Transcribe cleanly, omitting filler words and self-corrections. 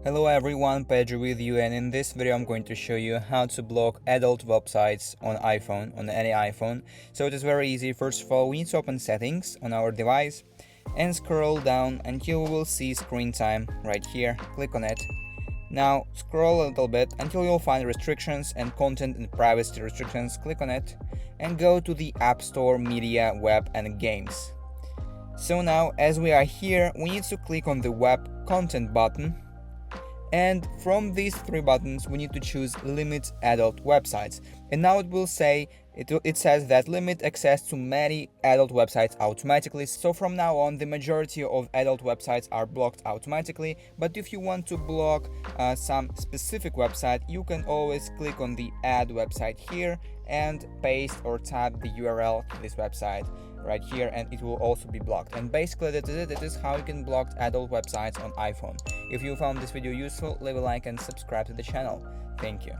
Hello everyone, Pedro with you, and in this video I'm going to show you how to block adult websites on any iPhone. So it is very easy. First of all, we need to open settings on our device and scroll down until we will see screen time right here. Click on it. Now scroll a little bit until you'll find restrictions and content and privacy restrictions. Click on it and go to the App Store, Media, Web and Games. So now as we are here, we need to click on the Web Content button. And from these three buttons we need to choose limit adult websites, and now it will say it says that limit access to many adult websites automatically. So from now on the majority of adult websites are blocked automatically, but if you want to block some specific website, you can always click on the add website here and paste or type the URL to this website right here, and it will also be blocked. And basically that is it. That is how you can block adult websites on iPhone. If you found this video useful, leave a like and subscribe to the channel. Thank you.